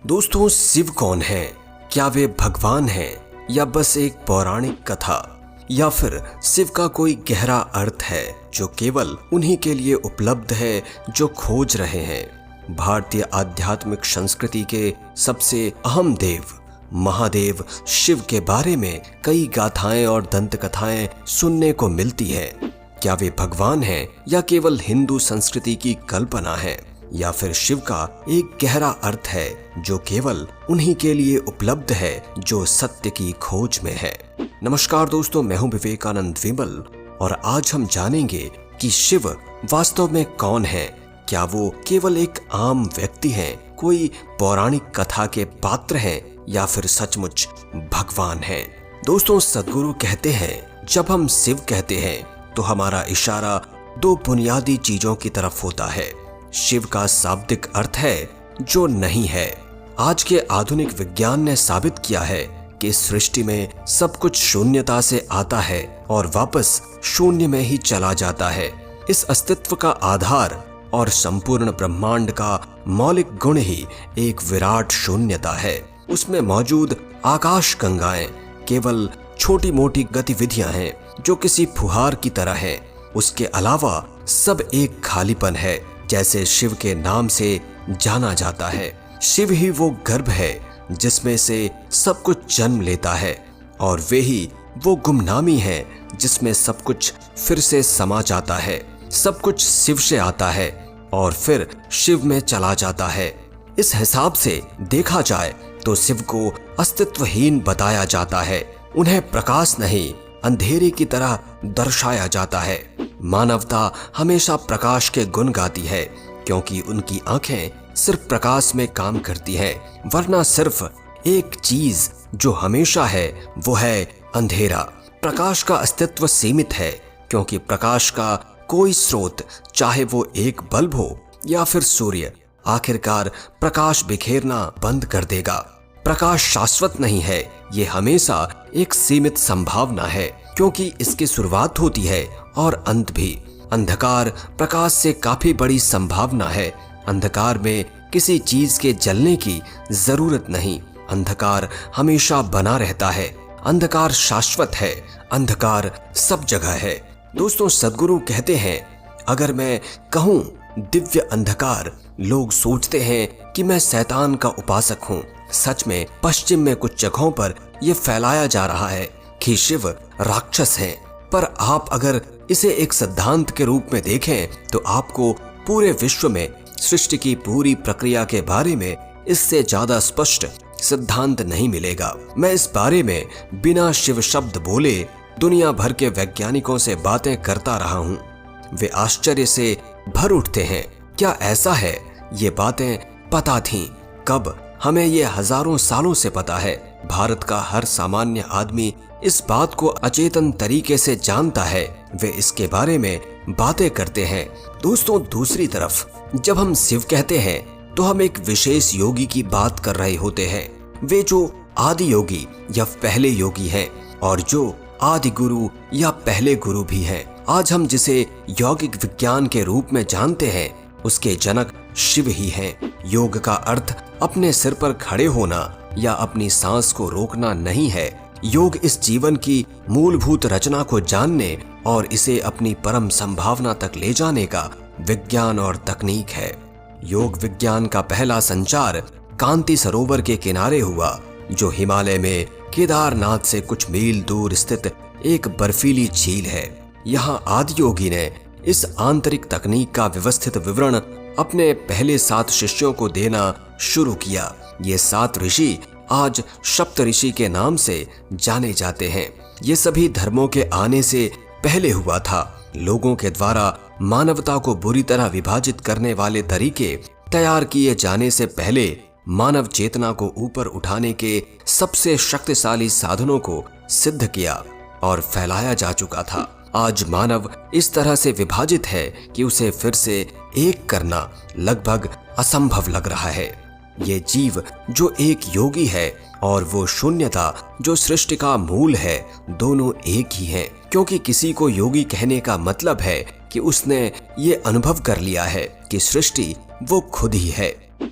दोस्तों, शिव कौन है? क्या वे भगवान हैं या बस एक पौराणिक कथा, या फिर शिव का कोई गहरा अर्थ है जो केवल उन्हीं के लिए उपलब्ध है जो खोज रहे हैं? भारतीय आध्यात्मिक संस्कृति के सबसे अहम देव महादेव शिव के बारे में कई गाथाएं और दंत कथाएं सुनने को मिलती है। क्या वे भगवान हैं या केवल हिंदू संस्कृति की कल्पना है, या फिर शिव का एक गहरा अर्थ है जो केवल उन्हीं के लिए उपलब्ध है जो सत्य की खोज में है? नमस्कार दोस्तों, मैं हूं विवेकानंद विमल और आज हम जानेंगे कि शिव वास्तव में कौन है। क्या वो केवल एक आम व्यक्ति हैं, कोई पौराणिक कथा के पात्र हैं, या फिर सचमुच भगवान हैं? दोस्तों, सद्गुरु कहते हैं, जब हम शिव कहते हैं तो हमारा इशारा दो बुनियादी चीजों की तरफ होता है। शिव का शाब्दिक अर्थ है जो नहीं है। आज के आधुनिक विज्ञान ने साबित किया है कि सृष्टि में सब कुछ शून्यता से आता है और वापस शून्य में ही चला जाता है। इस अस्तित्व का आधार और संपूर्ण ब्रह्मांड का मौलिक गुण ही एक विराट शून्यता है। उसमें मौजूद आकाश गंगाएं केवल छोटी मोटी गतिविधियां हैं जो किसी फुहार की तरह है। उसके अलावा सब एक खालीपन है, जैसे शिव के नाम से जाना जाता है। शिव ही वो गर्भ है जिसमें से सब कुछ जन्म लेता है, और वे ही वो गुमनामी है जिसमें सब कुछ फिर से समा जाता है। सब कुछ शिव से आता है और फिर शिव में चला जाता है। इस हिसाब से देखा जाए तो शिव को अस्तित्वहीन बताया जाता है। उन्हें प्रकाश नहीं, अंधेरे की तरह दर्शाया जाता है। मानवता हमेशा प्रकाश के गुण गाती है, क्योंकि उनकी आंखें सिर्फ प्रकाश में काम करती हैं, वरना सिर्फ एक चीज जो हमेशा है वो है अंधेरा। प्रकाश का अस्तित्व सीमित है, क्योंकि प्रकाश का कोई स्रोत, चाहे वो एक बल्ब हो या फिर सूर्य, आखिरकार प्रकाश बिखेरना बंद कर देगा। प्रकाश शाश्वत नहीं है, ये हमेशा एक सीमित संभावना है, क्योंकि इसकी शुरुआत होती है और अंत भी। अंधकार प्रकाश से काफी बड़ी संभावना है। अंधकार में किसी चीज के जलने की जरूरत नहीं। अंधकार हमेशा बना रहता है। अंधकार शाश्वत है। अंधकार सब जगह है। दोस्तों, सद्गुरु कहते हैं, अगर मैं कहूं दिव्य अंधकार, लोग सोचते हैं कि मैं शैतान का उपासक हूं। सच में पश्चिम में कुछ जगहों पर यह फैलाया जा रहा है कि शिव राक्षस हैं, पर आप अगर इसे एक सिद्धांत के रूप में देखें तो आपको पूरे विश्व में सृष्टि की पूरी प्रक्रिया के बारे में इससे ज्यादा स्पष्ट सिद्धांत नहीं मिलेगा। मैं इस बारे में बिना शिव शब्द बोले दुनिया भर के वैज्ञानिकों से बातें करता रहा हूं। वे आश्चर्य से भर उठते हैं। क्या ऐसा है? ये बातें पता थीं? कब? हमें ये हजारों सालों से पता है। भारत का हर सामान्य आदमी इस बात को अचेतन तरीके से जानता है। वे इसके बारे में बातें करते हैं। दोस्तों, दूसरी तरफ जब हम शिव कहते हैं तो हम एक विशेष योगी की बात कर रहे होते हैं। वे जो आदि योगी या पहले योगी हैं, और जो आदि गुरु या पहले गुरु भी हैं। आज हम जिसे यौगिक विज्ञान के रूप में जानते हैं, उसके जनक शिव ही हैं। योग का अर्थ अपने सिर पर खड़े होना या अपनी सांस को रोकना नहीं है। योग इस जीवन की मूलभूत रचना को जानने और इसे अपनी परम संभावना तक ले जाने का विज्ञान और तकनीक है। योग विज्ञान का पहला संचार कांति सरोवर के किनारे हुआ, जो हिमालय में केदारनाथ से कुछ मील दूर स्थित एक बर्फीली झील है। यहाँ आदि योगी ने इस आंतरिक तकनीक का व्यवस्थित विवरण अपने पहले 7 शिष्यों को देना शुरू किया। ये 7 ऋषि आज सप्त ऋषि के नाम से जाने जाते हैं। ये सभी धर्मों के आने से पहले हुआ था। लोगों के द्वारा मानवता को बुरी तरह विभाजित करने वाले तरीके तैयार किए जाने से पहले मानव चेतना को ऊपर उठाने के सबसे शक्तिशाली साधनों को सिद्ध किया और फैलाया जा चुका था। आज मानव इस तरह से विभाजित है कि उसे फिर से एक करना लगभग असंभव लग रहा है। ये जीव जो एक योगी है और वो शून्यता जो सृष्टि का मूल है, दोनों एक ही हैं, क्योंकि किसी को योगी कहने का मतलब है कि उसने ये अनुभव कर लिया है कि सृष्टि वो खुद ही है।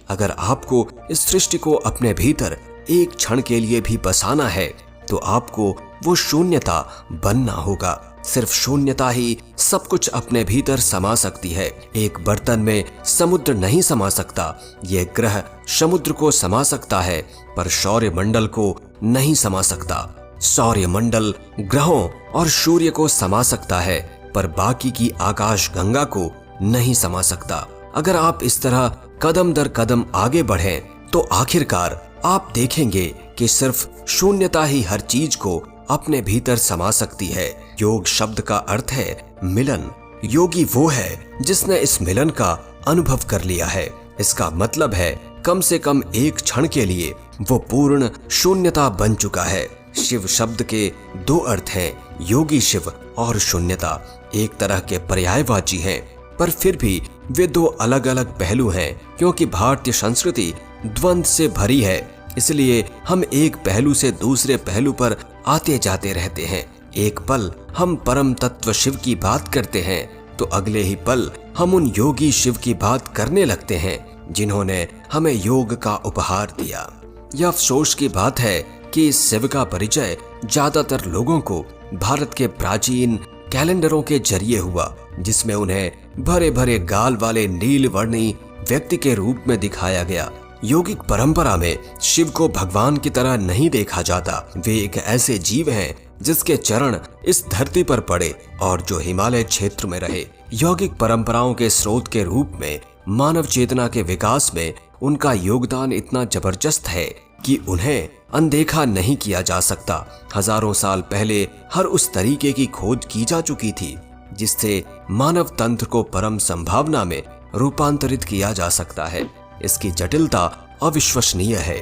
अगर आपको इस सृष्टि को अपने भीतर एक क्षण के लिए भी बसाना है तो आपको वो शून्यता बनना होगा। सिर्फ शून्यता ही सब कुछ अपने भीतर समा सकती है। एक बर्तन में समुद्र नहीं समा सकता। ये ग्रह समुद्र को समा सकता है पर सौर्य मंडल को नहीं समा सकता। सौर्य मंडल ग्रहों और सूर्य को समा सकता है पर बाकी की आकाश गंगा को नहीं समा सकता। अगर आप इस तरह कदम दर कदम आगे बढ़ें तो आखिरकार आप देखेंगे कि सिर्फ शून्यता ही हर चीज को अपने भीतर समा सकती है। योग शब्द का अर्थ है मिलन। योगी वो है जिसने इस मिलन का अनुभव कर लिया है। इसका मतलब है कम से कम एक क्षण के लिए वो पूर्ण शून्यता बन चुका है। शिव शब्द के दो अर्थ हैं, योगी शिव और शून्यता। एक तरह के पर्यायवाची हैं पर फिर भी वे दो अलग अलग पहलू हैं। क्योंकि भारतीय संस्कृति द्वंद्व से भरी है इसलिए हम एक पहलू से दूसरे पहलू पर आते जाते रहते हैं। एक पल हम परम तत्व शिव की बात करते हैं तो अगले ही पल हम उन योगी शिव की बात करने लगते हैं जिन्होंने हमें योग का उपहार दिया। यह अफसोस की बात है कि इस शिव का परिचय ज्यादातर लोगों को भारत के प्राचीन कैलेंडरों के जरिए हुआ जिसमें उन्हें भरे भरे गाल वाले नील वर्णी व्यक्ति के रूप में दिखाया गया। योगिक परंपरा में शिव को भगवान की तरह नहीं देखा जाता। वे एक ऐसे जीव हैं जिसके चरण इस धरती पर पड़े और जो हिमालय क्षेत्र में रहे। यौगिक परंपराओं के स्रोत के रूप में मानव चेतना के विकास में उनका योगदान इतना जबरदस्त है कि उन्हें अनदेखा नहीं किया जा सकता। हजारों साल पहले हर उस तरीके की खोज की जा चुकी थी जिससे मानव तंत्र को परम संभावना में रूपांतरित किया जा सकता है। इसकी जटिलता अविश्वसनीय है।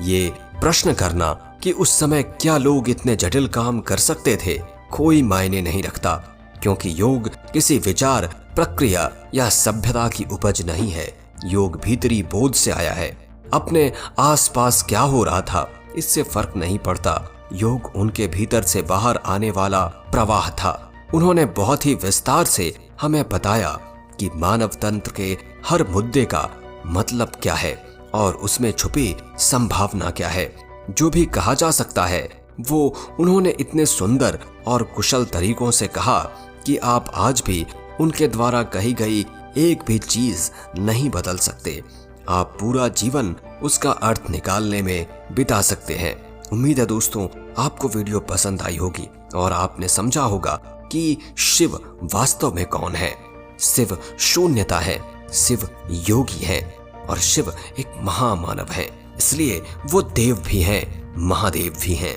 ये प्रश्न करना कि उस समय क्या लोग इतने जटिल काम कर सकते थे कोई मायने नहीं रखता, क्योंकि योग किसी विचार, प्रक्रिया या सभ्यता की उपज नहीं है। योग भीतरी बोध से आया है। अपने आसपास क्या हो रहा था इससे फर्क नहीं पड़ता। योग उनके भीतर से बाहर आने वाला प्रवाह था। उन्होंने बहुत ही विस्तार से हमें बताया कि मानव तंत्र के हर मुद्दे का मतलब क्या है और उसमें छुपी संभावना क्या है। जो भी कहा जा सकता है वो उन्होंने इतने सुंदर और कुशल तरीकों से कहा कि आप आज भी उनके द्वारा कही गई एक भी चीज नहीं बदल सकते। आप पूरा जीवन उसका अर्थ निकालने में बिता सकते हैं। उम्मीद है दोस्तों आपको वीडियो पसंद आई होगी और आपने समझा होगा कि शिव वास्तव में कौन है। शिव शून्यता है, शिव योगी है और शिव एक महामानव है। इसलिए वो देव भी हैं, महादेव भी हैं।